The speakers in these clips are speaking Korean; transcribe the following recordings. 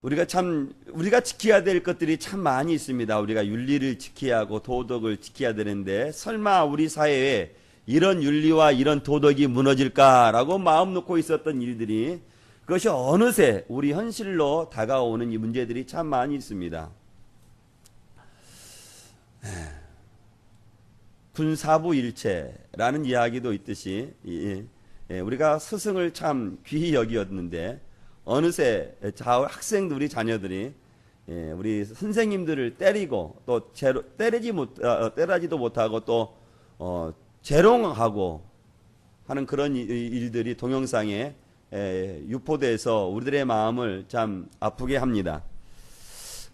우리가 지켜야 될 것들이 참 많이 있습니다. 우리가 윤리를 지켜야 하고 도덕을 지켜야 되는데, 설마 우리 사회에 이런 윤리와 이런 도덕이 무너질까라고 마음 놓고 있었던 일들이, 그것이 어느새 우리 현실로 다가오는 이 문제들이 참 많이 있습니다. 군사부일체라는 이야기도 있듯이, 우리가 스승을 참 귀히 여기었는데 어느새 학생들, 우리 자녀들이 우리 선생님들을 때리고 또 때리지도 못하고 또 재롱하고 하는 그런 일들이 동영상에 유포돼서 우리들의 마음을 참 아프게 합니다.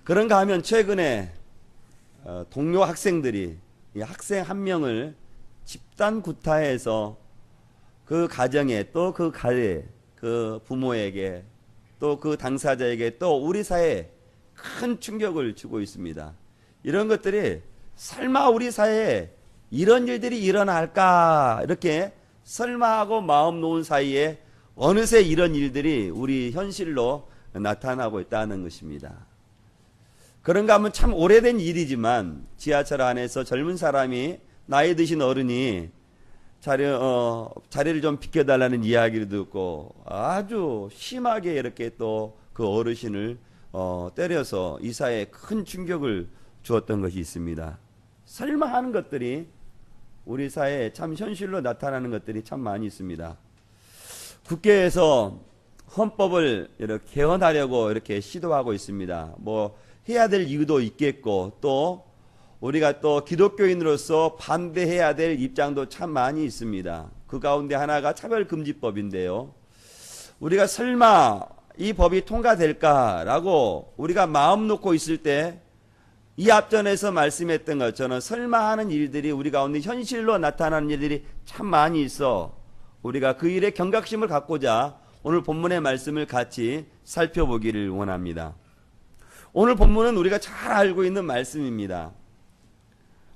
그런가 하면 최근에 동료 학생들이 이 학생 한 명을 집단 구타해서 그 가정에 또 그 가해 그 부모에게 또 그 당사자에게 또 우리 사회에 큰 충격을 주고 있습니다. 이런 것들이 설마 우리 사회에 이런 일들이 일어날까 이렇게 설마하고 마음 놓은 사이에 어느새 이런 일들이 우리 현실로 나타나고 있다는 것입니다. 그런가 하면 참 오래된 일이지만 지하철 안에서 젊은 사람이 나이 드신 어른이 자리를 좀 비켜달라는 이야기를 듣고 아주 심하게 이렇게 또 그 어르신을 때려서 이 사회에 큰 충격을 주었던 것이 있습니다. 설마 하는 것들이 우리 사회에 참 현실로 나타나는 것들이 참 많이 있습니다. 국회에서 헌법을 이렇게 개헌하려고 이렇게 시도하고 있습니다. 뭐 해야 될 이유도 있겠고 또 우리가 또 기독교인으로서 반대해야 될 입장도 참 많이 있습니다. 그 가운데 하나가 차별금지법인데요. 우리가 설마 이 법이 통과될까라고 우리가 마음 놓고 있을 때 이 앞전에서 말씀했던 것처럼 설마 하는 일들이 우리 가운데 현실로 나타나는 일들이 참 많이 있어 우리가 그 일에 경각심을 갖고자 오늘 본문의 말씀을 같이 살펴보기를 원합니다. 오늘 본문은 우리가 잘 알고 있는 말씀입니다.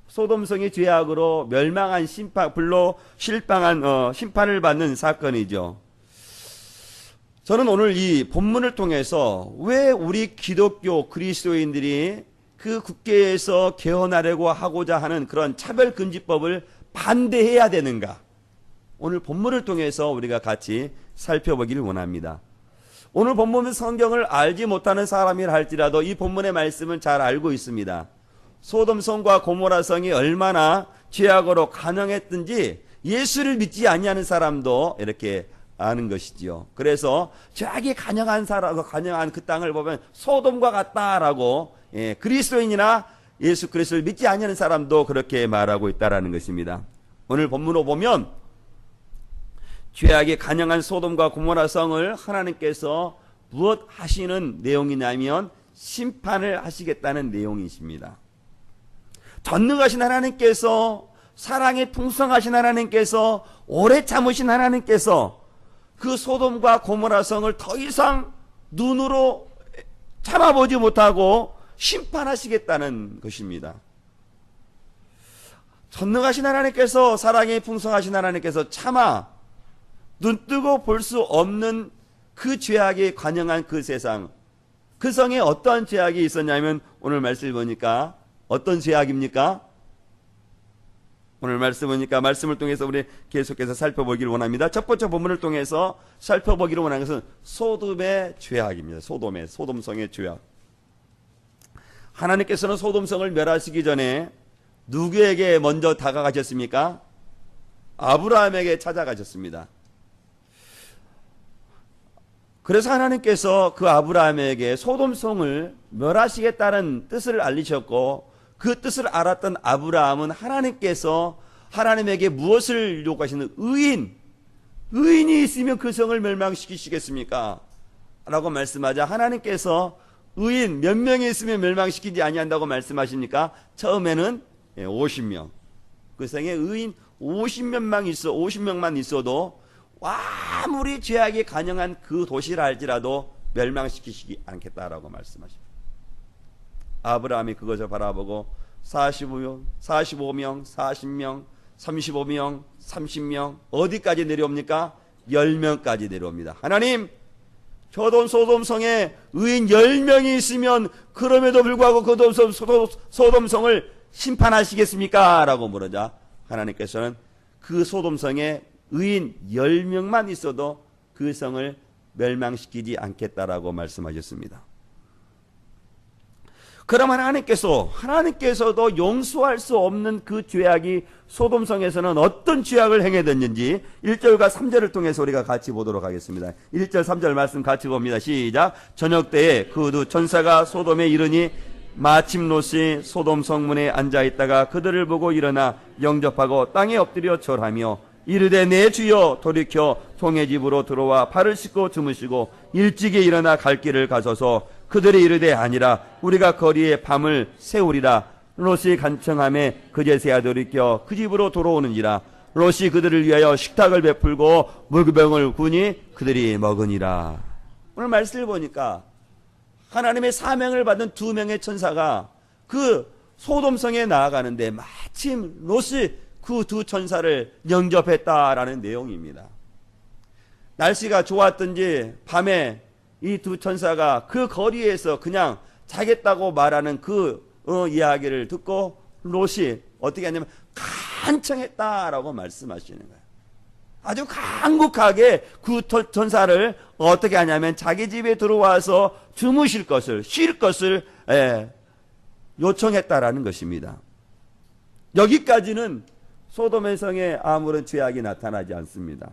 소돔성이 죄악으로 멸망한 불로 실빵한 심판을 받는 사건이죠. 저는 오늘 이 본문을 통해서 왜 우리 기독교 그리스도인들이 그 국회에서 개헌하려고 하고자 하는 그런 차별금지법을 반대해야 되는가? 오늘 본문을 통해서 우리가 같이 살펴보기를 원합니다. 오늘 본문은 성경을 알지 못하는 사람이라 할지라도 이 본문의 말씀은 잘 알고 있습니다. 소돔성과 고모라성이 얼마나 죄악으로 간영했든지 예수를 믿지 아니하는 사람도 이렇게 아는 것이지요. 그래서 죄악이 간영한 그 땅을 보면 소돔과 같다라고 그리스도인이나 예수 그리스도를 믿지 아니하는 사람도 그렇게 말하고 있다라는 것입니다. 오늘 본문으로 보면 죄악이 간영한 소돔과 고모라 성을 하나님께서 무엇 하시는 내용이냐면 심판을 하시겠다는 내용이십니다. 전능하신 하나님께서, 사랑이 풍성하신 하나님께서, 오래 참으신 하나님께서 그 소돔과 고모라 성을 더 이상 눈으로 참아보지 못하고 심판하시겠다는 것입니다. 전능하신 하나님께서, 사랑이 풍성하신 하나님께서 차마 눈뜨고 볼 수 없는 그 죄악이 관영한 그 세상, 그 성에 어떤 죄악이 있었냐면 오늘 말씀을 보니까 어떤 죄악입니까? 오늘 말씀 보니까 말씀을 통해서 우리 계속해서 살펴보기를 원합니다. 첫 번째 본문을 통해서 살펴보기를 원하는 것은 소돔의 죄악입니다. 소돔성의 죄악. 하나님께서는 소돔성을 멸하시기 전에 누구에게 먼저 다가가셨습니까? 아브라함에게 찾아가셨습니다. 그래서 하나님께서 그 아브라함에게 소돔성을 멸하시겠다는 뜻을 알리셨고 그 뜻을 알았던 아브라함은 하나님께서 하나님에게 무엇을 요구하시는 의인이 있으면 그 성을 멸망시키시겠습니까? 라고 말씀하자 하나님께서 의인 몇 명이 있으면 멸망시키지 아니한다고 말씀하십니까? 처음에는 50명. 그 성에 의인 50명만 있어도 아무리 죄악이 간영한 그 도시라 할지라도 멸망시키시지 않겠다라고 말씀하십니다. 아브라함이 그것을 바라보고 45명, 40명, 35명, 30명 어디까지 내려옵니까? 10명까지 내려옵니다. 하나님 소돔성에 의인 10명이 있으면 그럼에도 불구하고 그 소돔성을 심판하시겠습니까? 라고 물으자 하나님께서는 그 소돔성에 의인 10명만 있어도 그 성을 멸망시키지 않겠다라고 말씀하셨습니다. 그러면 하나님께서도 용서할 수 없는 그 죄악이 소돔성에서는 어떤 죄악을 행해졌는지 1절과 3절을 통해서 우리가 같이 보도록 하겠습니다. 1절 3절 말씀 같이 봅니다. 시작. 저녁 때에 그 두 천사가 소돔에 이르니 마침 롯이 소돔 성문에 앉아있다가 그들을 보고 일어나 영접하고 땅에 엎드려 절하며 이르되 내 주여 돌이켜 종의 집으로 들어와 발을 씻고 주무시고 일찍이 일어나 갈 길을 가소서. 그들이 이르되 아니라 우리가 거리에 밤을 새우리라. 롯이 간청함에 그제서야 돌이켜 그 집으로 돌아오는지라. 롯이 그들을 위하여 식탁을 베풀고 물병을 구니 그들이 먹으니라. 오늘 말씀을 보니까 하나님의 사명을 받은 2명의 천사가 그 소돔성에 나아가는데 마침 롯이 그 2 천사를 영접했다라는 내용입니다. 날씨가 좋았든지 밤에 이 2 천사가 그 거리에서 그냥 자겠다고 말하는 그 이야기를 듣고 롯이 어떻게 하냐면 간청했다라고 말씀하시는 거예요. 아주 간곡하게 그 천사를 어떻게 하냐면 자기 집에 들어와서 주무실 것을, 쉴 것을 요청했다라는 것입니다. 여기까지는 소돔의 성에 아무런 죄악이 나타나지 않습니다.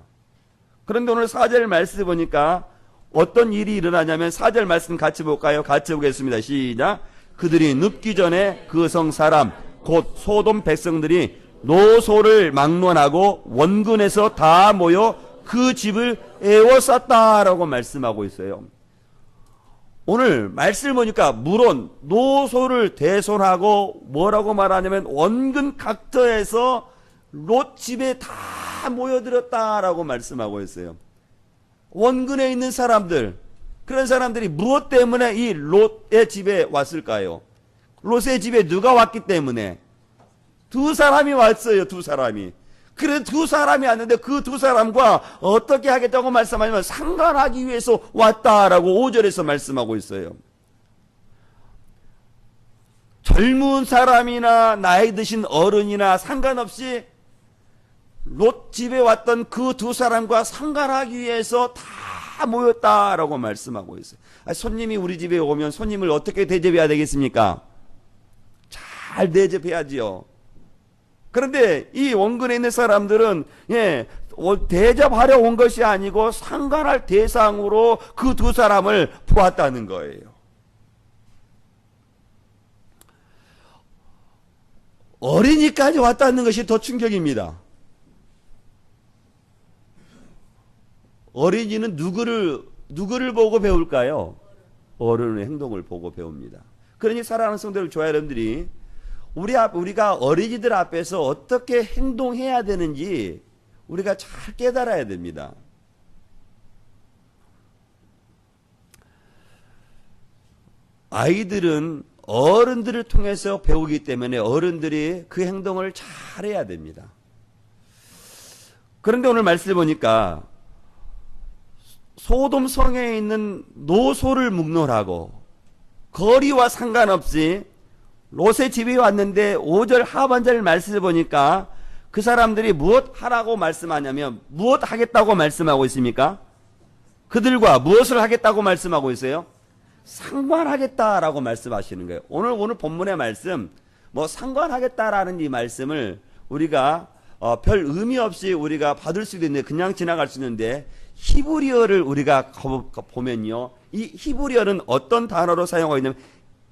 그런데 오늘 4절 말씀 보니까 어떤 일이 일어나냐면 4절 말씀 같이 볼까요? 같이 보겠습니다. 시작. 그들이 눕기 전에 그 성 사람 곧 소돔 백성들이 노소를 막론하고 원근에서 다 모여 그 집을 에워쌌다라고 말씀하고 있어요. 오늘 말씀을 보니까 물론 노소를 대손하고 뭐라고 말하냐면 원근 각처에서 롯 집에 다 모여들었다라고 말씀하고 있어요. 원근에 있는 사람들, 그런 사람들이 무엇 때문에 이 롯의 집에 왔을까요? 롯의 집에 누가 왔기 때문에? 2 사람이 왔어요. 2 사람이. 그래 2 사람이 왔는데 그 2 사람과 어떻게 하겠다고 말씀하냐면 상관하기 위해서 왔다라고 5절에서 말씀하고 있어요. 젊은 사람이나 나이 드신 어른이나 상관없이 롯 집에 왔던 그 2 사람과 상관하기 위해서 다 모였다라고 말씀하고 있어요. 손님이 우리 집에 오면 손님을 어떻게 대접해야 되겠습니까? 잘 대접해야지요. 그런데 이 원근에 있는 사람들은 대접하려 온 것이 아니고 상관할 대상으로 그 2 사람을 보았다는 거예요. 어린이까지 왔다는 것이 더 충격입니다. 어린이는 누구를 보고 배울까요? 어른의 행동을 보고 배웁니다. 그러니 사랑하는 성도들, 좋아요 여러분들이 우리가 어린이들 앞에서 어떻게 행동해야 되는지 우리가 잘 깨달아야 됩니다. 아이들은 어른들을 통해서 배우기 때문에 어른들이 그 행동을 잘 해야 됩니다. 그런데 오늘 말씀을 보니까 소돔 성에 있는 노소를 묵론하고 거리와 상관없이 롯의 집에 왔는데 5절 하반절 말씀을 보니까 그 사람들이 무엇 하라고 말씀하냐면 무엇 하겠다고 말씀하고 있습니까? 그들과 무엇을 하겠다고 말씀하고 있어요? 상관하겠다라고 말씀하시는 거예요. 오늘 본문의 말씀 상관하겠다라는 이 말씀을 우리가 별 의미 없이 우리가 받을 수도 있는데 그냥 지나갈 수 있는데 히브리어를 우리가 보면요, 이 히브리어는 어떤 단어로 사용하고 있냐면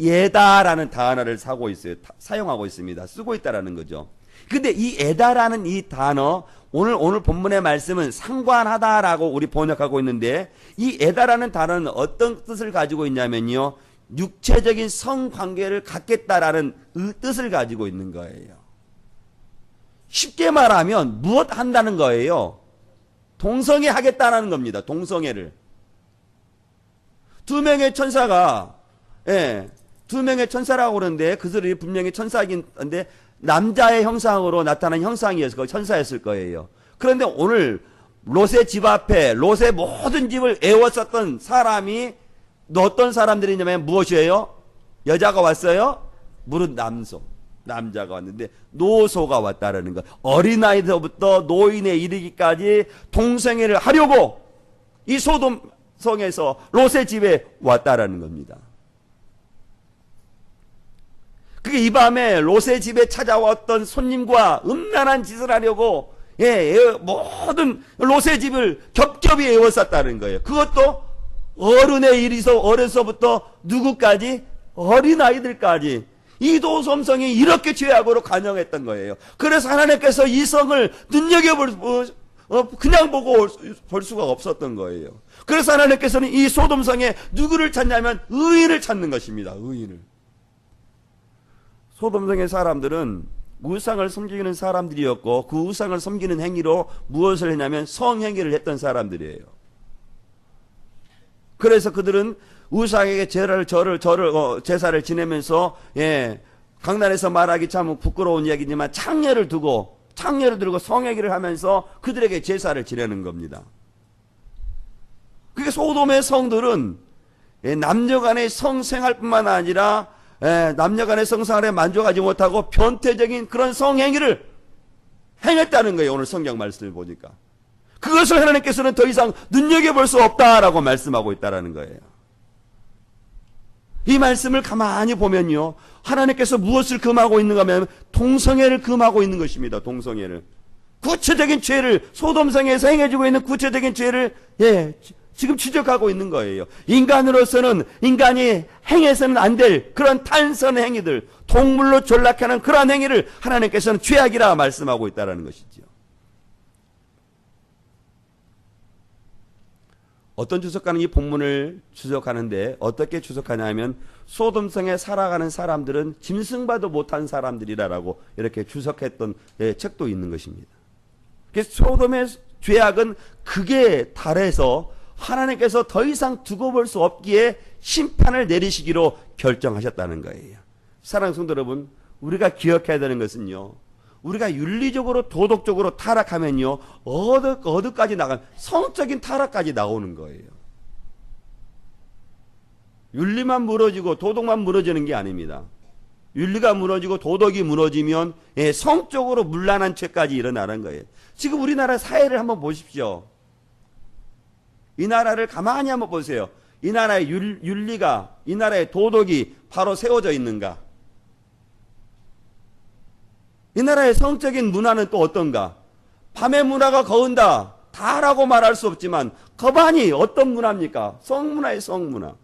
예다라는 단어를 사용하고 있습니다. 쓰고 있다라는 거죠. 근데 이 에다라는 이 단어, 오늘 본문의 말씀은 상관하다라고 우리 번역하고 있는데, 이 에다라는 단어는 어떤 뜻을 가지고 있냐면요, 육체적인 성관계를 갖겠다라는 뜻을 가지고 있는 거예요. 쉽게 말하면 무엇 한다는 거예요? 동성애 하겠다라는 겁니다. 동성애를. 2명의 천사가, 2명의 천사라고 그러는데 그들이 분명히 천사이긴 한데 남자의 형상으로 나타난 형상이었을 거예요. 천사였을 거예요. 그런데 오늘 롯의 집 앞에 롯의 모든 집을 에워쌌던 사람이 어떤 사람들이냐면 무엇이에요? 여자가 왔어요? 무릇 남자가 왔는데 노소가 왔다라는 것. 어린아이들부터 노인에 이르기까지 동성애를 하려고 이 소돔 성에서 롯의 집에 왔다라는 겁니다. 그게 이 밤에 롯의 집에 찾아왔던 손님과 음란한 짓을 하려고 모든 롯의 집을 겹겹이 에워쌌다는 거예요. 그것도 어른의 일에서 어려서부터 누구까지? 어린아이들까지. 이 도섬성이 이렇게 죄악으로 관영했던 거예요. 그래서 하나님께서 이 성을 그냥 보고 볼 수가 없었던 거예요. 그래서 하나님께서는 이 소돔성에 누구를 찾냐면 의인을 찾는 것입니다. 의인을. 소돔성의 사람들은 우상을 섬기는 사람들이었고 그 우상을 섬기는 행위로 무엇을 했냐면 성행위를 했던 사람들이에요. 그래서 그들은 우상에게 제사를 지내면서 강단에서 말하기 참 부끄러운 이야기지만 창녀를 들고 성행위를 하면서 그들에게 제사를 지내는 겁니다. 그게 소돔의 성들은 남녀간의 성생활뿐만 아니라 남녀간의 성생활에 만족하지 못하고 변태적인 그런 성행위를 행했다는 거예요. 오늘 성경 말씀을 보니까. 그것을 하나님께서는 더 이상 눈여겨볼 수 없다라고 말씀하고 있다는 거예요. 이 말씀을 가만히 보면요, 하나님께서 무엇을 금하고 있는가 하면 동성애를 금하고 있는 것입니다. 동성애를. 구체적인 죄를, 소돔성에서 행해지고 있는 구체적인 죄를 지금 지적하고 있는 거예요. 인간으로서는 인간이 행해서는 안 될 그런 탄선 행위들, 동물로 전락하는 그러한 행위를 하나님께서는 죄악이라 말씀하고 있다는 것이죠. 어떤 주석가는 이 본문을 주석하는데 어떻게 주석하냐면 소돔성에 살아가는 사람들은 짐승봐도 못한 사람들이라고 이렇게 주석했던 책도 있는 것입니다. 그래서 소돔의 죄악은 극에 달해서 하나님께서 더 이상 두고 볼 수 없기에 심판을 내리시기로 결정하셨다는 거예요. 사랑하는 성도 여러분, 우리가 기억해야 되는 것은요, 우리가 윤리적으로 도덕적으로 타락하면요, 어디까지 나가면 성적인 타락까지 나오는 거예요. 윤리만 무너지고 도덕만 무너지는 게 아닙니다. 윤리가 무너지고 도덕이 무너지면 성적으로 문란한 죄까지 일어나는 거예요. 지금 우리나라 사회를 한번 보십시오. 이 나라를 가만히 한번 보세요. 이 나라의 윤리가, 이 나라의 도덕이 바로 세워져 있는가? 이 나라의 성적인 문화는 또 어떤가? 밤의 문화가 거은다. 다라고 말할 수 없지만 거반이 어떤 문화입니까? 성문화의 성문화.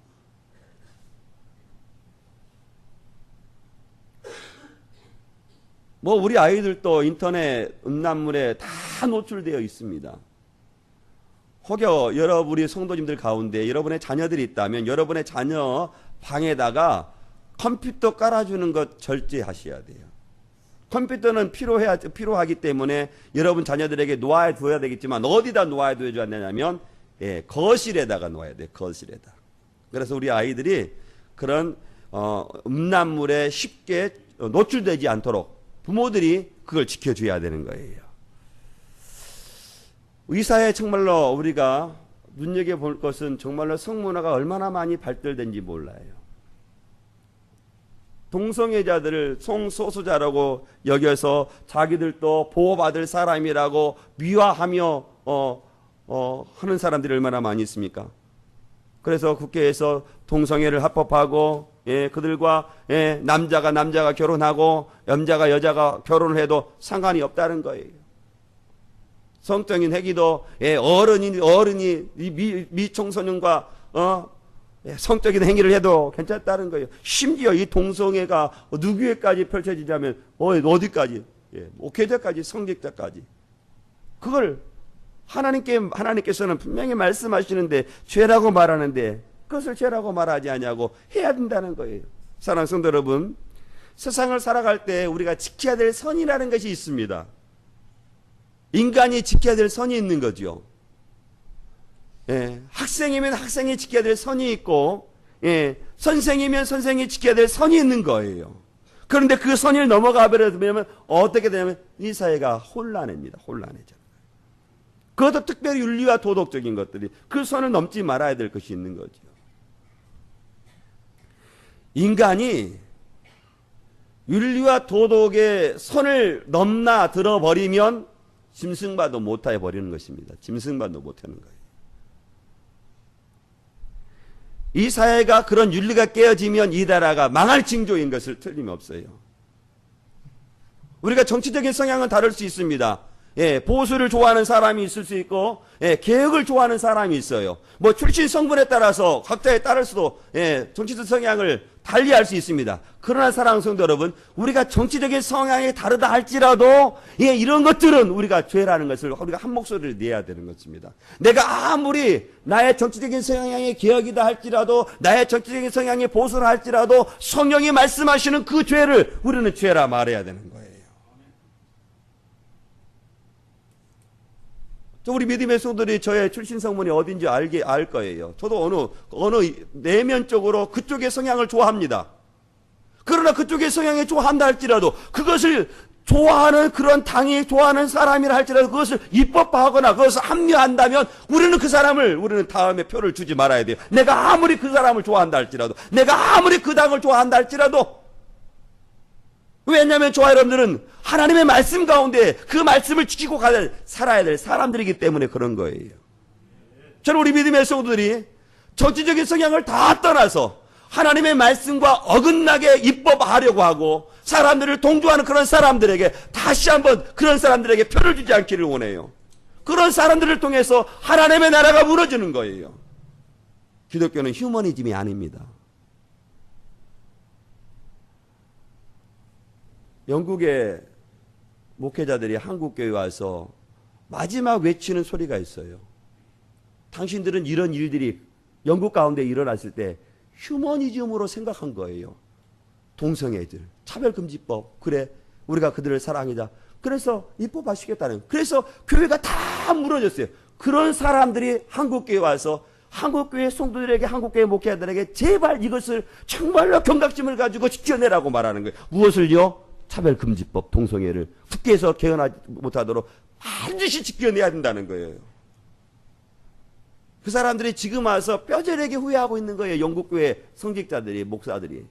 우리 아이들도 인터넷 음란물에 다 노출되어 있습니다. 혹여 우리 성도님들 가운데 여러분의 자녀들이 있다면 여러분의 자녀 방에다가 컴퓨터 깔아주는 것 절제하셔야 돼요. 컴퓨터는 필요하기 때문에 여러분 자녀들에게 놓아둬야 되겠지만 어디다 놓아둬야 되냐면 거실에다가 놓아야 돼요. 거실에다. 그래서 우리 아이들이 그런 음란물에 쉽게 노출되지 않도록 부모들이 그걸 지켜줘야 되는 거예요. 이 사회에 정말로 우리가 눈여겨볼 것은 정말로 성문화가 얼마나 많이 발달된지 몰라요. 동성애자들을 성소수자라고 여겨서 자기들도 보호받을 사람이라고 미화하며 하는 사람들이 얼마나 많이 있습니까? 그래서 국회에서 동성애를 합법하고 그들과 남자가 결혼하고 여자가 결혼을 해도 상관이 없다는 거예요. 성적인 행위도 어른이 미청소년과 성적인 행위를 해도 괜찮다는 거예요. 심지어 이 동성애가 누구에까지 펼쳐지자면 어디까지? 목회자까지, 성직자까지. 그걸 하나님께서는 분명히 말씀하시는데 죄라고 말하는데 그것을 죄라고 말하지 않냐고 해야 된다는 거예요. 사랑하는 성도 여러분, 세상을 살아갈 때 우리가 지켜야 될 선이라는 것이 있습니다. 인간이 지켜야 될 선이 있는 거죠. 학생이면 학생이 지켜야 될 선이 있고, 선생이면 선생이 지켜야 될 선이 있는 거예요. 그런데 그 선을 넘어가 버리면 어떻게 되냐면 이 사회가 혼란해집니다. 혼란해져요. 그것도 특별히 윤리와 도덕적인 것들이 그 선을 넘지 말아야 될 것이 있는 거죠. 인간이 윤리와 도덕의 선을 넘나들어 버리면 짐승과도 못해 버리는 것입니다. 짐승과도 못하는 거예요. 이 사회가 그런 윤리가 깨어지면 이 나라가 망할 징조인 것을 틀림없어요. 우리가 정치적인 성향은 다를 수 있습니다. 예, 보수를 좋아하는 사람이 있을 수 있고, 예, 개혁을 좋아하는 사람이 있어요. 뭐 출신 성분에 따라서 각자에 따를 수도, 예, 정치적 성향을 달리할 수 있습니다. 그러나 사랑하는 성도 여러분, 우리가 정치적인 성향이 다르다 할지라도, 예, 이런 것들은 우리가 죄라는 것을 우리가 한 목소리를 내야 되는 것입니다. 내가 아무리 나의 정치적인 성향이 개혁이다 할지라도, 나의 정치적인 성향이 보수라 할지라도, 성령이 말씀하시는 그 죄를 우리는 죄라 말해야 되는 거예요. 우리 믿음의 성도들이 저의 출신 성분이 어딘지 알 거예요. 저도 어느 내면적으로 그쪽의 성향을 좋아합니다. 그러나 그쪽의 성향이 좋아한다 할지라도 그것을 좋아하는 그런 당이 좋아하는 사람이라 할지라도 그것을 입법화하거나 그것을 합리화한다면 우리는 다음에 표를 주지 말아야 돼요. 내가 아무리 그 사람을 좋아한다 할지라도, 내가 아무리 그 당을 좋아한다 할지라도. 왜냐하면 저와 여러분들은 하나님의 말씀 가운데 그 말씀을 지키고 살아야 될 사람들이기 때문에 그런 거예요. 저는 우리 믿음의 성도들이 정치적인 성향을 다 떠나서 하나님의 말씀과 어긋나게 입법하려고 하고 사람들을 동조하는 그런 사람들에게 다시 한번 그런 사람들에게 표를 주지 않기를 원해요. 그런 사람들을 통해서 하나님의 나라가 무너지는 거예요. 기독교는 휴머니즘이 아닙니다. 영국의 목회자들이 한국교회에 와서 마지막 외치는 소리가 있어요. 당신들은 이런 일들이 영국 가운데 일어났을 때 휴머니즘으로 생각한 거예요. 동성애들, 차별금지법, 그래 우리가 그들을 사랑하자. 그래서 입법하시겠다는. 그래서 교회가 다 무너졌어요. 그런 사람들이 한국교회에 와서 한국교회 성도들에게, 한국교회 목회자들에게 제발 이것을 정말로 경각심을 가지고 지켜내라고 말하는 거예요. 무엇을요? 차별금지법, 동성애를 국회에서 개헌하지 못하도록 반드시 지켜내야 된다는 거예요. 그 사람들이 지금 와서 뼈저리게 후회하고 있는 거예요. 영국교회 성직자들이, 목사들이.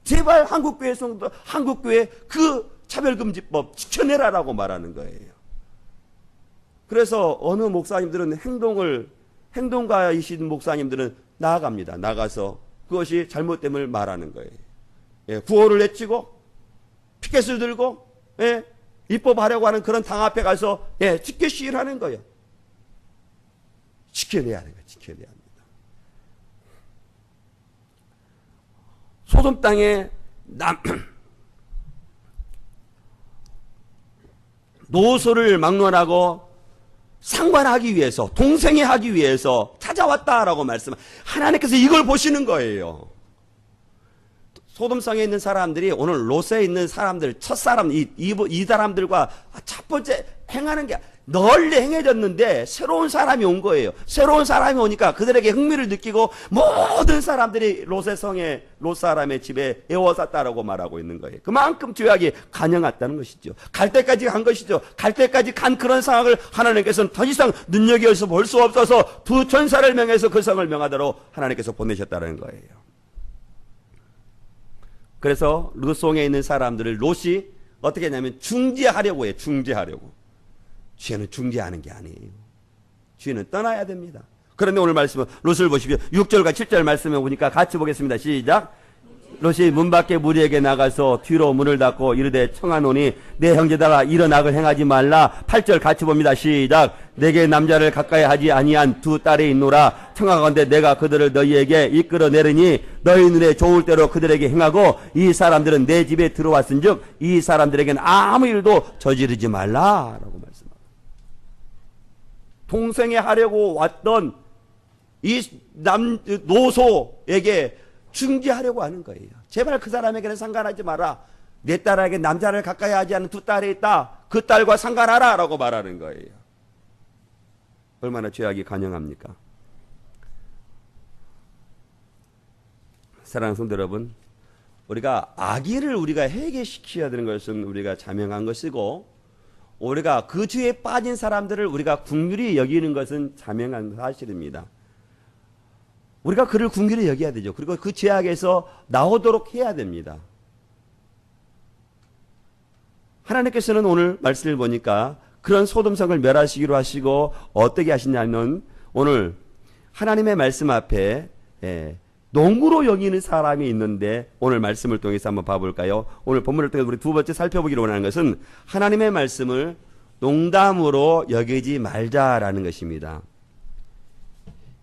제발 한국교회 성도, 한국교회 그 차별금지법 지켜내라라고 말하는 거예요. 그래서 어느 목사님들은 행동가이신 목사님들은 나아갑니다. 나가서 그것이 잘못됨을 말하는 거예요. 예, 구호를 외치고 피켓을 들고, 예, 입법하려고 하는 그런 당 앞에 가서, 예, 지켜 시위하는 거예요. 지켜내야 하는 거예요. 지켜내야 합니다. 소돔 땅에 노소를 막론하고 상관하기 위해서, 동생회하기 위해서 찾아왔다라고 하나님께서 이걸 보시는 거예요. 소돔성에 있는 사람들이 오늘 롯에 있는 사람들, 첫사람, 이 사람들과 첫 번째 행하는 게 널리 행해졌는데 새로운 사람이 온 거예요. 새로운 사람이 오니까 그들에게 흥미를 느끼고 모든 사람들이 롯의 성에, 롯 사람의 집에 에워쌌다라고 말하고 있는 거예요. 그만큼 죄악이 간영했다는 것이죠. 갈 때까지 간 것이죠. 갈 때까지 간 그런 상황을 하나님께서는 더 이상 눈여겨서 볼 수 없어서 두 천사를 명해서 그 성을 명하도록 하나님께서 보내셨다는 거예요. 그래서 롯성에 있는 사람들을 롯이 어떻게 했냐면 중재하려고 해요. 중재하려고. 죄는 중재하는 게 아니에요. 죄는 떠나야 됩니다. 그런데 오늘 말씀은 롯을 보십시오. 6절과 7절 말씀에 보니까 같이 보겠습니다. 시작. 롯이 문 밖에 무리에게 나가서 뒤로 문을 닫고 이르되 청하노니 내 형제들아 이런 악을 행하지 말라. 8절 같이 봅니다. 시작. 내게 남자를 가까이 하지 아니한 두 딸이 있노라. 청하건대 내가 그들을 너희에게 이끌어내리니 너희 눈에 좋을 대로 그들에게 행하고 이 사람들은 내 집에 들어왔은즉 이 사람들에게는 아무 일도 저지르지 말라라고 말씀합니다. 동생에 하려고 왔던 이 노소에게 중재하려고 하는 거예요. 제발 그 사람에게는 상관하지 마라. 내 딸에게 남자를 가까이 하지 않는 두 딸이 있다. 그 딸과 상관하라 라고 말하는 거예요. 얼마나 죄악이 간영합니까? 사랑하는 성도 여러분, 우리가 악의를 우리가 해결시켜야 되는 것은 우리가 자명한 것이고 우리가 그 죄에 빠진 사람들을 우리가 긍휼히 여기는 것은 자명한 사실입니다. 우리가 그를 긍휼히 여겨야 되죠. 그리고 그 죄악에서 나오도록 해야 됩니다. 하나님께서는 오늘 말씀을 보니까 그런 소돔성을 멸하시기로 하시고 어떻게 하시냐면 오늘 하나님의 말씀 앞에 농으로 여기는 사람이 있는데 오늘 말씀을 통해서 한번 봐볼까요? 오늘 본문을 통해서 우리 두 번째 살펴보기로 원하는 것은 하나님의 말씀을 농담으로 여기지 말자라는 것입니다.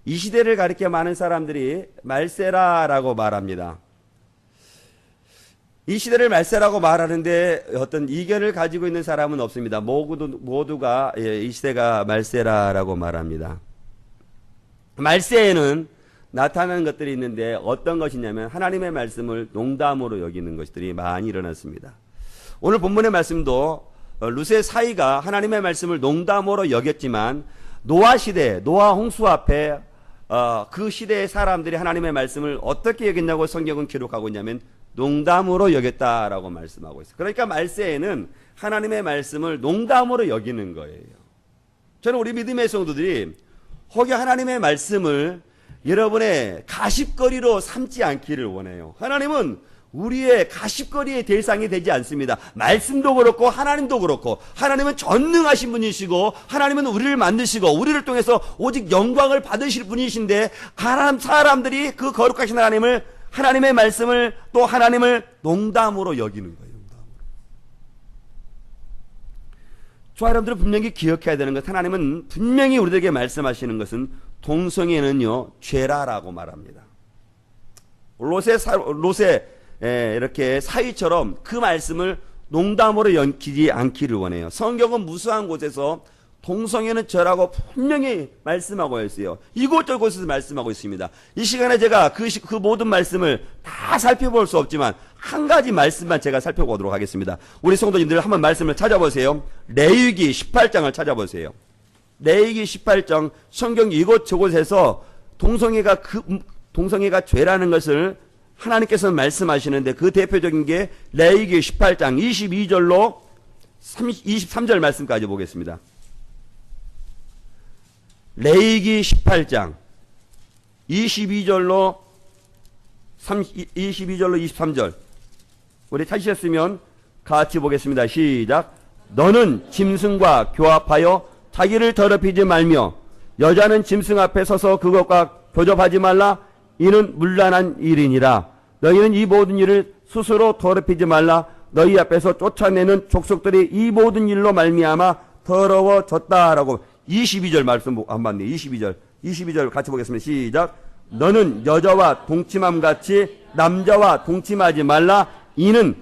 이 시대를 가리켜 많은 사람들이 말세라라고 말합니다. 이 시대를 말세라고 말하는데 어떤 이견을 가지고 있는 사람은 없습니다. 모두가 이 시대가 말세라라고 말합니다. 말세에는 나타나는 것들이 있는데 어떤 것이냐면 하나님의 말씀을 농담으로 여기는 것들이 많이 일어났습니다. 오늘 본문의 말씀도 룻의 사이가 하나님의 말씀을 농담으로 여겼지만 노아 시대, 노아 홍수 앞에 그 시대의 사람들이 하나님의 말씀을 어떻게 여겼냐고 성경은 기록하고 있냐면 농담으로 여겼다라고 말씀하고 있어요. 그러니까 말세에는 하나님의 말씀을 농담으로 여기는 거예요. 저는 우리 믿음의 성도들이 혹여 하나님의 말씀을 여러분의 가십거리로 삼지 않기를 원해요. 하나님은 우리의 가십거리의 대상이 되지 않습니다. 말씀도 그렇고 하나님도 그렇고 하나님은 전능하신 분이시고 하나님은 우리를 만드시고 우리를 통해서 오직 영광을 받으실 분이신데 사람들이 그 거룩하신 하나님의 말씀을 또 하나님을 농담으로 여기는 거예요. 저와 여러분들은 분명히 기억해야 되는 것, 하나님은 분명히 우리들에게 말씀하시는 것은 동성애는요 죄라라고 말합니다. 롯의 이렇게 사위처럼 그 말씀을 농담으로 여기지 않기를 원해요. 성경은 무수한 곳에서 동성애는 죄라고 분명히 말씀하고 있어요. 이곳저곳에서 말씀하고 있습니다. 이 시간에 제가 그 모든 말씀을 다 살펴볼 수 없지만 한 가지 말씀만 제가 살펴보도록 하겠습니다. 우리 성도님들 한번 말씀을 찾아보세요. 레위기 18장을 찾아보세요. 레위기 18장 성경 이곳저곳에서 동성애가 죄라는 것을 하나님께서 말씀하시는데 그 대표적인 게 레위기 18장 22절로 23절 말씀까지 보겠습니다. 레위기 18장 22절로 23절 우리 찾으셨으면 같이 보겠습니다. 시작. 너는 짐승과 교합하여 자기를 더럽히지 말며 여자는 짐승 앞에 서서 그것과 교접하지 말라. 이는 문란한 일이니라. 너희는 이 모든 일을 스스로 더럽히지 말라. 너희 앞에서 쫓아내는 족속들이 이 모든 일로 말미암아 더러워졌다라고 22절 말씀 한 번 네 22절 같이 보겠습니다. 시작. 너는 여자와 동침함 같이 남자와 동침하지 말라. 이는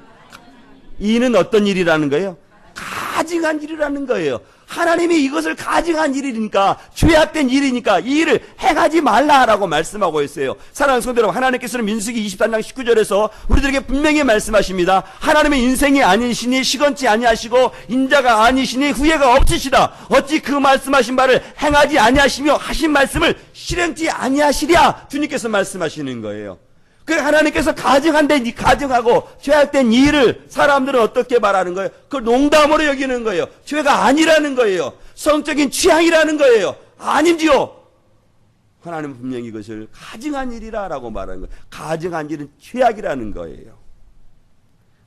어떤 일이라는 거예요? 가증한 일이라는 거예요. 하나님이 이것을 가증한 일이니까 죄악된 일이니까 이 일을 행하지 말라라고 말씀하고 있어요. 사랑하는 성도 여러분, 하나님께서는 민수기 23장 19절에서 우리들에게 분명히 말씀하십니다. 하나님의 인생이 아니시니 시건치 아니하시고 인자가 아니시니 후회가 없으시다. 어찌 그 말씀하신 바를 행하지 아니하시며 하신 말씀을 실행치 아니하시랴. 주님께서 말씀하시는 거예요. 그 하나님께서 가증하고 죄악된 일을 사람들은 어떻게 말하는 거예요? 그걸 농담으로 여기는 거예요. 죄가 아니라는 거예요. 성적인 취향이라는 거예요. 아님지요. 하나님은 분명히 이것을 가증한 일이라고 말하는 거예요. 가증한 일은 죄악이라는 거예요.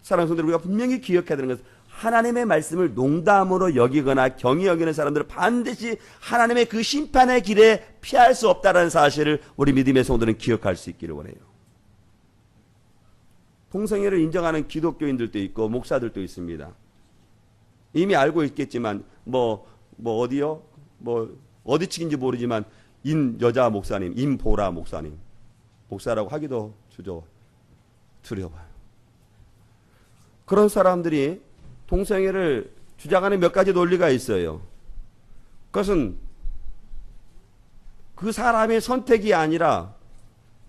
사랑하는 성도들, 우리가 분명히 기억해야 되는 것은 하나님의 말씀을 농담으로 여기거나 경히 여기는 사람들은 반드시 하나님의 그 심판의 길에 피할 수 없다는 사실을 우리 믿음의 성도들은 기억할 수 있기를 원해요. 동성애를 인정하는 기독교인들도 있고 목사들도 있습니다. 이미 알고 있겠지만 어디요? 어디 측인지 모르지만 여자 목사님, 임보라 목사님, 목사라고 하기도 두려워요. 그런 사람들이 동성애를 주장하는 몇 가지 논리가 있어요. 그것은 그 사람의 선택이 아니라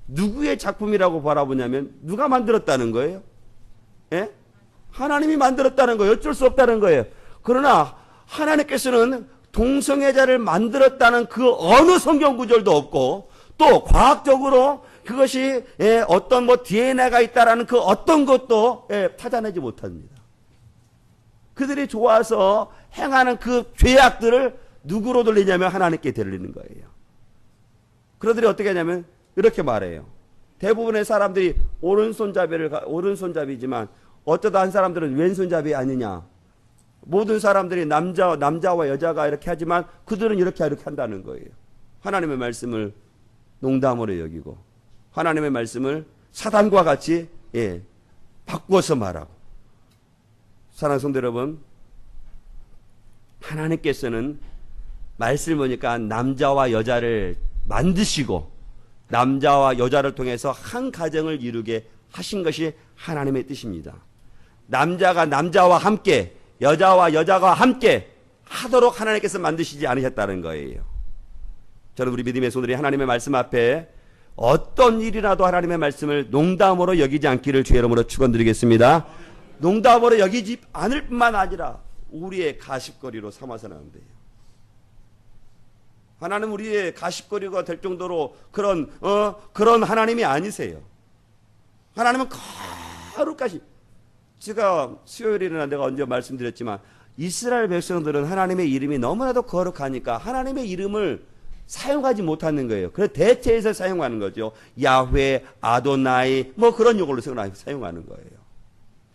누구의 작품이라고 바라보냐면 누가 만들었다는 거예요? 예? 하나님이 만들었다는 거예요. 어쩔 수 없다는 거예요. 그러나 하나님께서는 동성애자를 만들었다는 그 어느 성경 구절도 없고 또 과학적으로 그것이 어떤 DNA가 있다라는 그 어떤 것도 찾아내지 못합니다. 그들이 좋아서 행하는 그 죄악들을 누구로 돌리냐면 하나님께 돌리는 거예요. 그러더니 어떻게 하냐면 이렇게 말해요. 대부분의 사람들이 오른손잡이지만 어쩌다 한 사람들은 왼손잡이 아니냐. 모든 사람들이 남자와 여자가 이렇게 하지만 그들은 이렇게 한다는 거예요. 하나님의 말씀을 농담으로 여기고 하나님의 말씀을 사단과 같이 바꾸어서 말하고. 사랑하는 성도 여러분, 하나님께서는 말씀을 보니까 남자와 여자를 만드시고 남자와 여자를 통해서 한 가정을 이루게 하신 것이 하나님의 뜻입니다. 남자가 남자와 함께, 여자와 여자가 함께 하도록 하나님께서 만드시지 않으셨다는 거예요. 저는 우리 믿음의 손들이 하나님의 말씀 앞에 어떤 일이라도 하나님의 말씀을 농담으로 여기지 않기를 주의 이름으로 축원드리겠습니다. 농담으로 여기지 않을 뿐만 아니라 우리의 가십거리로 삼아서는 안 돼요. 하나님 우리의 가십거리가 될 정도로 그런 하나님이 아니세요. 하나님은 거룩하시. 제가 수요일에는 내가 언제 말씀드렸지만 이스라엘 백성들은 하나님의 이름이 너무나도 거룩하니까 하나님의 이름을 사용하지 못하는 거예요. 그래서 대체해서 사용하는 거죠. 야훼, 아도나이 뭐 그런 용어로 사용하는 거예요.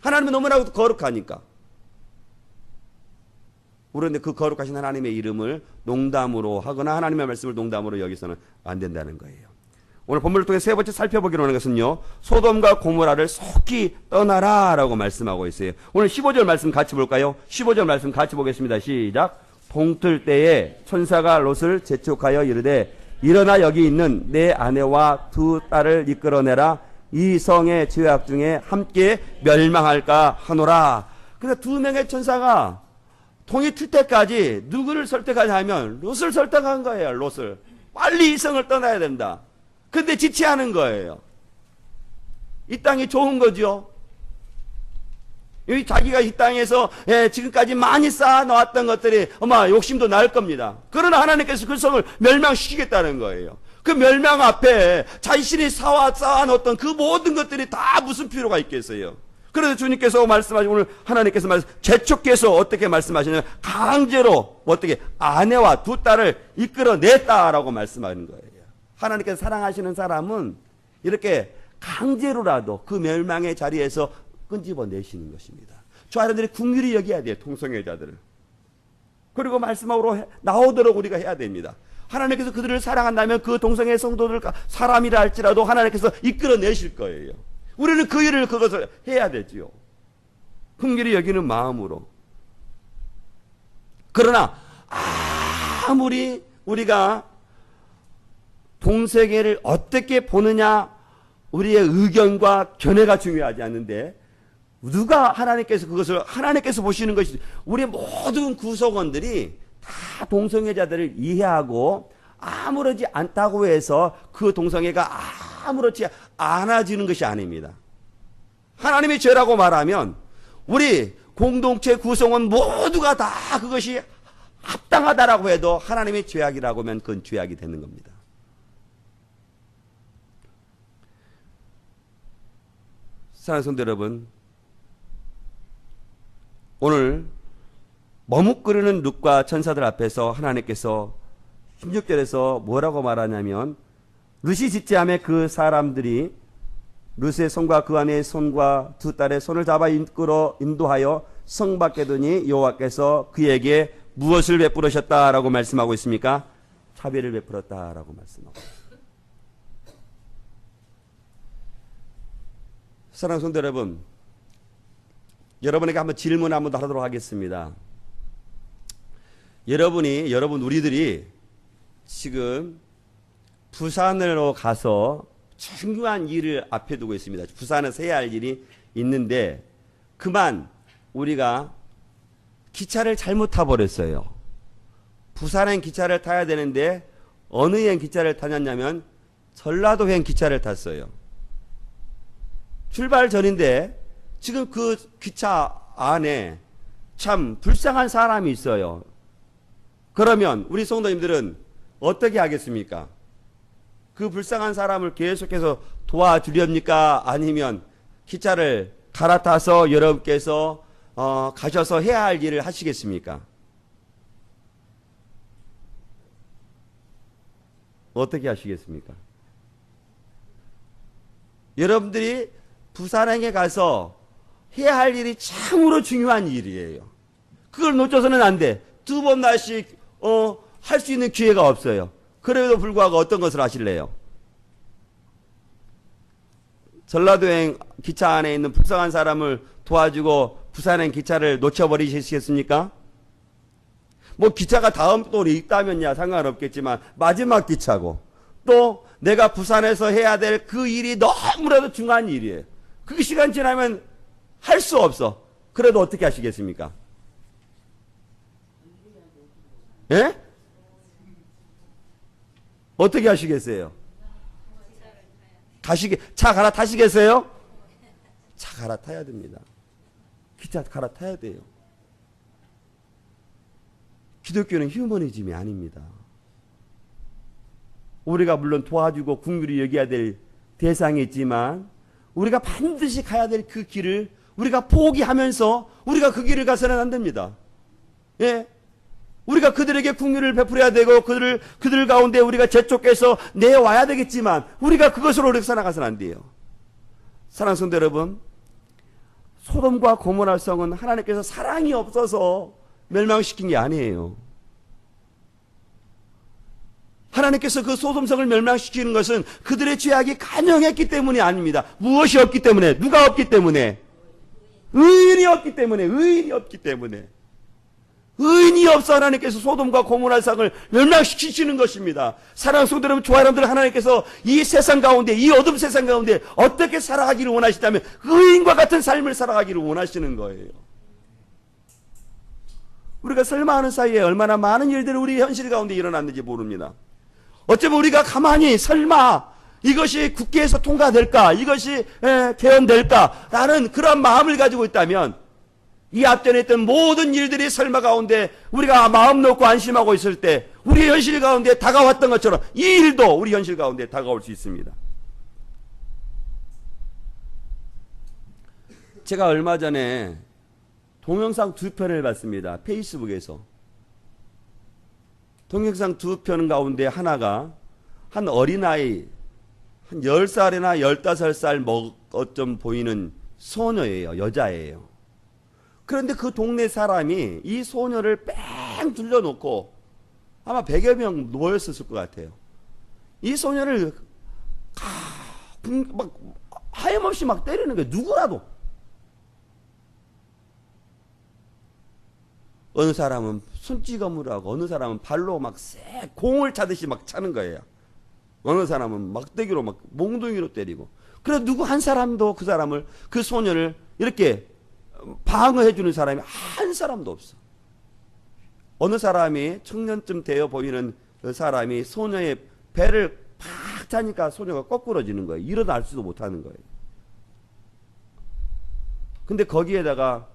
하나님은 너무나도 거룩하니까. 그런데 그 거룩하신 하나님의 이름을 농담으로 하거나 하나님의 말씀을 농담으로 여기서는 안 된다는 거예요. 오늘 본문을 통해 세 번째 살펴보기로 하는 것은요, 소돔과 고모라를 속히 떠나라 라고 말씀하고 있어요. 오늘 15절 말씀 같이 볼까요? 15절 말씀 같이 보겠습니다. 시작. 동틀 때에 천사가 롯을 재촉하여 이르되 일어나 여기 있는 내 아내와 두 딸을 이끌어내라. 이 성의 죄악 중에 함께 멸망할까 하노라. 그래서 두 명의 천사가 동이 틀 때까지 누구를 설득하냐면 롯을 설득한 거예요. 롯을 빨리 이 성을 떠나야 된다. 근데 지체하는 거예요. 이 땅이 좋은 거죠. 자기가 이 땅에서 지금까지 많이 쌓아놓았던 것들이 아마 욕심도 날 겁니다. 그러나 하나님께서 그 성을 멸망시키겠다는 거예요. 그 멸망 앞에 자신이 쌓아놓았던 그 모든 것들이 다 무슨 필요가 있겠어요. 그래서 주님께서 말씀하시고 오늘 하나님께서 재촉해서 어떻게 말씀하시냐면 강제로 어떻게 아내와 두 딸을 이끌어냈다라고 말씀하는 거예요. 하나님께서 사랑하시는 사람은 이렇게 강제로라도 그 멸망의 자리에서 끈집어내시는 것입니다. 저 아이들이 긍휼히 여겨야 돼요. 통성애자들을. 그리고 말씀으로 나오도록 우리가 해야 됩니다. 하나님께서 그들을 사랑한다면 그 동성애 성도들 사람이라 할지라도 하나님께서 이끌어내실 거예요. 우리는 그 일을 그것을 해야 되지요. 긍휼히 여기는 마음으로. 그러나 아무리 우리가 동성애를 어떻게 보느냐 우리의 의견과 견해가 중요하지 않는데 누가 하나님께서 보시는 것이 우리 모든 구성원들이 다 동성애자들을 이해하고 아무렇지 않다고 해서 그 동성애가 아무렇지 않아지는 것이 아닙니다. 하나님의 죄라고 말하면 우리 공동체 구성원 모두가 다 그것이 합당하다라고 해도 하나님의 죄악이라고 하면 그건 죄악이 되는 겁니다. 사랑하는 성도 여러분, 오늘 머뭇거리는 룻과 천사들 앞에서 하나님께서 16절에서 뭐라고 말하냐면 룻이 지체함에 그 사람들이 룻의 손과 그 아내의 손과 두 딸의 손을 잡아 이끌어 인도하여 성 밖에 두니 여호와께서 그에게 무엇을 베풀으셨다라고 말씀하고 있습니까? 차별을 베풀었다라고 말씀하고 있습니다. 사랑하는 성도 여러분, 여러분에게 한번 질문 한번 하도록 하겠습니다. 우리들이 지금 부산으로 가서 중요한 일을 앞에 두고 있습니다. 부산에서 해야 할 일이 있는데 그만 우리가 기차를 잘못 타버렸어요. 부산행 기차를 타야 되는데 어느 행 기차를 타냐면 전라도행 기차를 탔어요. 출발 전인데 지금 그 기차 안에 참 불쌍한 사람이 있어요. 그러면 우리 성도님들은 어떻게 하겠습니까? 그 불쌍한 사람을 계속해서 도와주렵니까? 아니면 기차를 갈아타서 여러분께서 가셔서 해야 할 일을 하시겠습니까? 어떻게 하시겠습니까? 여러분들이 부산행에 가서 해야 할 일이 참으로 중요한 일이에요. 그걸 놓쳐서는 안 돼. 두 번 날씩 할 수 있는 기회가 없어요. 그래도 불구하고 어떤 것을 하실래요? 전라도행 기차 안에 있는 불쌍한 사람을 도와주고 부산행 기차를 놓쳐버리시겠습니까? 뭐 기차가 다음 또 있다면야 상관없겠지만 마지막 기차고 또 내가 부산에서 해야 될 그 일이 너무나도 중요한 일이에요. 그 시간 지나면 할 수 없어. 그래도 어떻게 하시겠습니까? 예? 어떻게 하시겠어요? 차 갈아타시겠어요? 차 갈아타야 됩니다. 기차 갈아타야 돼요. 기독교는 휴머니즘이 아닙니다. 우리가 물론 도와주고 긍휼히 여겨야 될 대상이 있지만 우리가 반드시 가야 될 그 길을 우리가 포기하면서 우리가 그 길을 가서는 안 됩니다. 예? 우리가 그들에게 긍휼을 베풀어야 되고 그들 가운데 우리가 재촉해서 내와야 되겠지만 우리가 그것으로 우리가 살아가서는 안 돼요. 사랑하는 성도 여러분, 소돔과 고모라 성은 하나님께서 사랑이 없어서 멸망시킨 게 아니에요. 하나님께서 그 소돔성을 멸망시키는 것은 그들의 죄악이 간영했기 때문이 아닙니다. 무엇이 없기 때문에? 누가 없기 때문에? 의인이 없기 때문에. 의인이 없기 때문에. 의인이 없어 하나님께서 소돔과 고모라 성을 멸망시키시는 것입니다. 사랑하는 성도 여러분, 좋아하는 여러분들, 하나님께서 이 세상 가운데, 이 어둠 세상 가운데 어떻게 살아가기를 원하시다면 의인과 같은 삶을 살아가기를 원하시는 거예요. 우리가 설마하는 사이에 얼마나 많은 일들이 우리 현실 가운데 일어났는지 모릅니다. 어쩌면 우리가 가만히 설마 이것이 국회에서 통과될까, 이것이 개헌될까 라는 그런 마음을 가지고 있다면 이 앞전에 있던 모든 일들이 설마 가운데 우리가 마음 놓고 안심하고 있을 때 우리 현실 가운데 다가왔던 것처럼 이 일도 우리 현실 가운데 다가올 수 있습니다. 제가 얼마 전에 동영상 2편을 봤습니다. 페이스북에서. 동영상 2편 가운데 하나가 한 어린아이 한 10살이나 15살 먹어좀 보이는 소녀예요. 여자예요. 그런데 그 동네 사람이 이 소녀를 뺑 둘러놓고 아마 100여 명 모였었을 것 같아요. 이 소녀를 막 하염없이 막 때리는 거예요. 누구라도. 어느 사람은 손찌검으로 하고 어느 사람은 발로 막 쎄 공을 차듯이 막 차는 거예요. 어느 사람은 막대기로 막 몽둥이로 때리고. 그래서 누구 한 사람도 그 사람을, 그 소녀를 이렇게 방어해 주는 사람이 한 사람도 없어. 어느 사람이 청년쯤 되어 보이는 그 사람이 소녀의 배를 팍 차니까 소녀가 거꾸러지는 거예요. 일어날 수도 못하는 거예요. 근데 거기에다가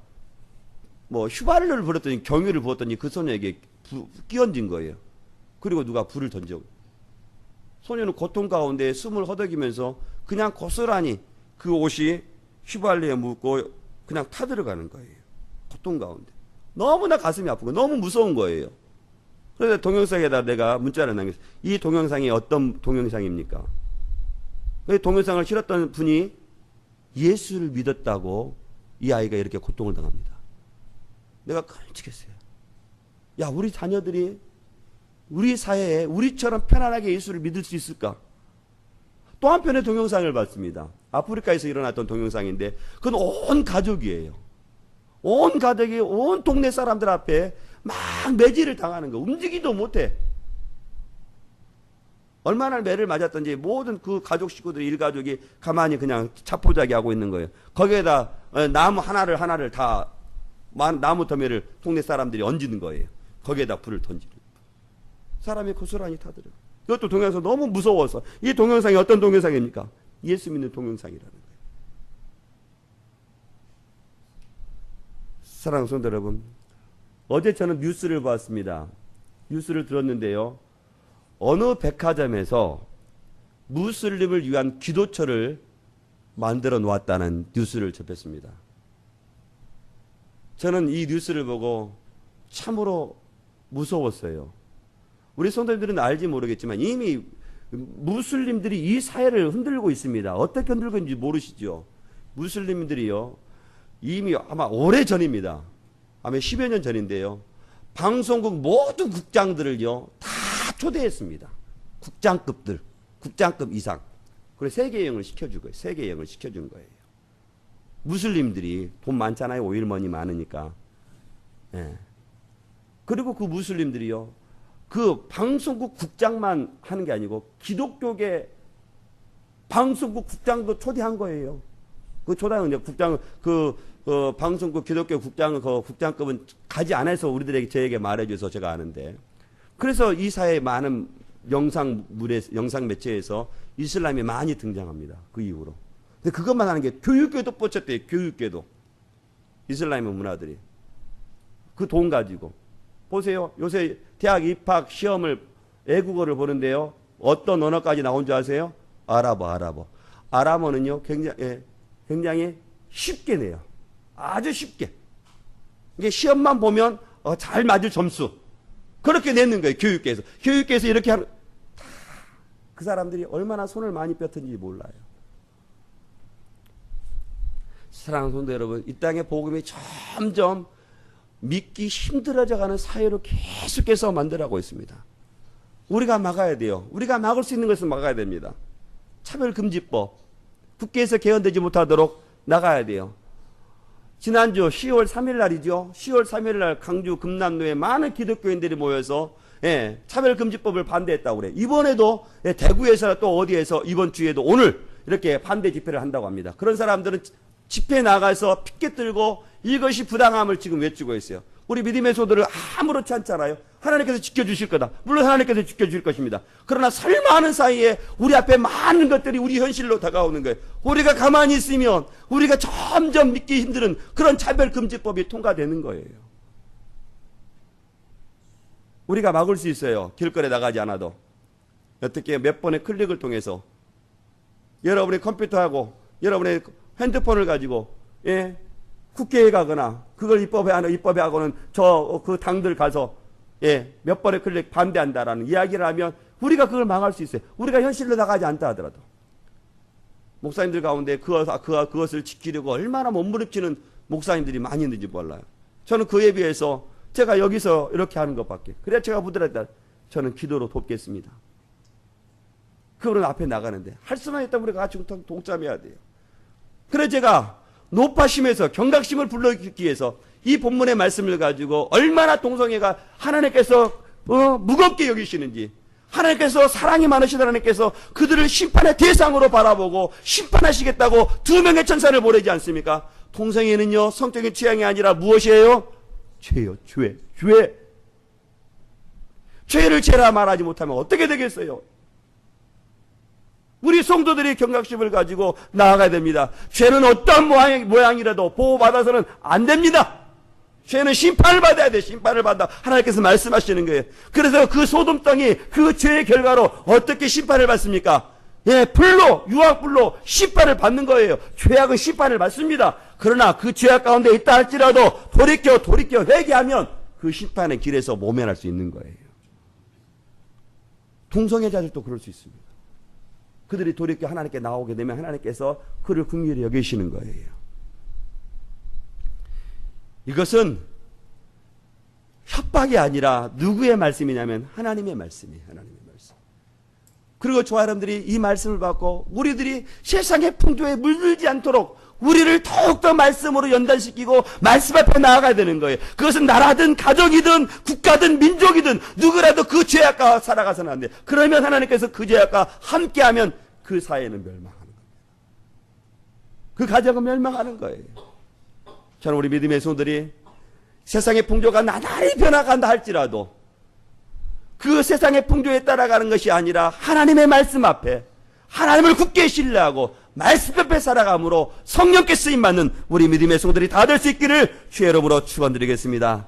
뭐 휘발유를 불었더니 경유를 부었더니 그 소녀에게 끼얹은 거예요. 그리고 누가 불을 던져. 소녀는 고통 가운데 숨을 허덕이면서 그냥 고스란히 그 옷이 휘발유에 묻고 그냥 타들어가는 거예요. 고통 가운데. 너무나 가슴이 아프고 너무 무서운 거예요. 그래서 동영상에다 내가 문자를 남겼어요. 이 동영상이 어떤 동영상입니까? 동영상을 실었던 분이 예수를 믿었다고 이 아이가 이렇게 고통을 당합니다. 내가 끔찍했어요. 야, 우리 자녀들이 우리 사회에 우리처럼 편안하게 예수를 믿을 수 있을까? 또 한편의 동영상을 봤습니다. 아프리카에서 일어났던 동영상인데 그건 온 가족이에요. 온 가족이 온 동네 사람들 앞에 막 매질을 당하는 거. 움직이도 못해. 얼마나 매를 맞았던지 모든 그 가족 식구들 일가족이 가만히 그냥 차포자기 하고 있는 거예요. 거기에다 나무 하나를 다 나무 더미를 동네 사람들이 얹는 거예요. 거기에다 불을 던지는. 사람이 고스란히 타들어. 이것도 동영상 너무 무서워서. 이 동영상이 어떤 동영상입니까? 예수 믿는 동영상이라는 거예요. 사랑하는 성도 여러분, 어제 저는 뉴스를 봤습니다. 뉴스를 들었는데요. 어느 백화점에서 무슬림을 위한 기도처를 만들어 놓았다는 뉴스를 접했습니다. 저는 이 뉴스를 보고 참으로 무서웠어요. 우리 성도님들은 알지 모르겠지만 이미 무슬림들이 이 사회를 흔들고 있습니다. 어떻게 흔들고 있는지 모르시죠? 무슬림들이요, 이미 아마 오래 전입니다. 아마 10여 년 전인데요, 방송국 모든 국장들을요 다 초대했습니다. 국장급들, 국장급 이상. 그래서 세계 여행을 시켜준 거예요. 세계 여행을 시켜준 거예요. 무슬림들이 돈 많잖아요. 오일머니 많으니까. 예. 그리고 그 무슬림들이요, 그 방송국 국장만 하는 게 아니고 기독교계 방송국 국장도 초대한 거예요. 그 초대한 이제 국장, 방송국 기독교 국장, 그 국장급은 가지 않아서 우리들에게 저에게 말해줘서 제가 아는데, 그래서 이 사회에 많은 영상 매체에서 이슬람이 많이 등장합니다. 그 이후로. 근데 그것만 하는 게 교육계도 뻗쳤대요. 교육계도. 이슬람의 문화들이. 그 돈 가지고. 보세요. 요새 대학 입학 시험을 외국어를 보는데요, 어떤 언어까지 나온 줄 아세요? 아랍어. 아랍어는요 굉장히 쉽게 내요. 아주 쉽게. 이게 시험만 보면 잘 맞을 점수. 그렇게 내는 거예요. 교육계에서 이렇게 하는. 그 사람들이 얼마나 손을 많이 뺐던지 몰라요. 사랑하는 성도 여러분, 이 땅의 복음이 점점 믿기 힘들어져가는 사회로 계속해서 만들어가고 있습니다. 우리가 막아야 돼요. 우리가 막을 수 있는 것을 막아야 됩니다. 차별금지법, 국회에서 개헌되지 못하도록 나가야 돼요. 지난주 10월 3일 날이죠. 10월 3일 날 강주 금남로에 많은 기독교인들이 모여서 차별금지법을 반대했다고 그래요. 이번에도 대구에서 또 어디에서 이번 주에도 오늘 이렇게 반대 집회를 한다고 합니다. 그런 사람들은 집회에 나가서 피켓 들고 이것이 부당함을 지금 외치고 있어요. 우리 믿음의 소들을 아무렇지 않잖아요. 하나님께서 지켜주실 거다. 물론 하나님께서 지켜주실 것입니다. 그러나 설마 하는 사이에 우리 앞에 많은 것들이 우리 현실로 다가오는 거예요. 우리가 가만히 있으면 우리가 점점 믿기 힘든 그런 차별금지법이 통과되는 거예요. 우리가 막을 수 있어요. 길거리에 나가지 않아도. 어떻게 몇 번의 클릭을 통해서 여러분의 컴퓨터하고 여러분의 핸드폰을 가지고 국회에 가거나 그걸 입법에 하고는 그 당들 가서 몇 번의 클릭 반대한다라는 이야기를 하면 우리가 그걸 망할 수 있어요. 우리가 현실로 나가지 않다 하더라도. 목사님들 가운데 그것을 지키려고 얼마나 몸부림치는 목사님들이 많이 있는지 몰라요. 저는 그에 비해서 제가 여기서 이렇게 하는 것밖에. 그래야 제가 부드럽다. 저는 기도로 돕겠습니다. 그분은 앞에 나가는데 할 수만 있다면 우리가 같이 동참해야 돼요. 그래서 제가 높아심에서 경각심을 불러일으키기 위해서 이 본문의 말씀을 가지고 얼마나 동성애가 하나님께서 무겁게 여기시는지, 하나님께서 사랑이 많으신 하나님께서 그들을 심판의 대상으로 바라보고 심판하시겠다고 2명의 천사를 보내지 않습니까? 동성애는요 성적인 취향이 아니라 무엇이에요? 죄요. 죄. 죄를 죄라 말하지 못하면 어떻게 되겠어요? 우리 성도들이 경각심을 가지고 나아가야 됩니다. 죄는 어떤 모양이라도 보호받아서는 안 됩니다. 죄는 심판을 받아야 돼. 심판을 받아. 하나님께서 말씀하시는 거예요. 그래서 그 소돔 땅이 그 죄의 결과로 어떻게 심판을 받습니까? 불로, 유황불로 심판을 받는 거예요. 죄악은 심판을 받습니다. 그러나 그 죄악 가운데 있다 할지라도 돌이켜 회개하면 그 심판의 길에서 모면할 수 있는 거예요. 동성애자들도 그럴 수 있습니다. 그들이 돌이켜 하나님께 나오게 되면 하나님께서 그를 긍휼히 여기시는 거예요. 이것은 협박이 아니라 누구의 말씀이냐면 하나님의 말씀이에요. 하나님의 말씀. 그리고 저와 여러분들이 이 말씀을 받고 우리들이 세상의 풍조에 물들지 않도록 우리를 더욱더 말씀으로 연단시키고 말씀 앞에 나아가야 되는 거예요. 그것은 나라든 가정이든 국가든 민족이든 누구라도 그 죄악과 살아가서는 안 돼요. 그러면 하나님께서 그 죄악과 함께하면 그 사회는 멸망하는 겁니다. 그 가정은 멸망하는 거예요. 저는 우리 믿음의 성도들이 세상의 풍조가 나날이 변화간다 할지라도 그 세상의 풍조에 따라가는 것이 아니라 하나님의 말씀 앞에 하나님을 굳게 신뢰하고 말씀 앞에 살아감으로 성령께 쓰임받는 우리 믿음의 성도들이 다 될 수 있기를 주의 이름으로 축원드리겠습니다.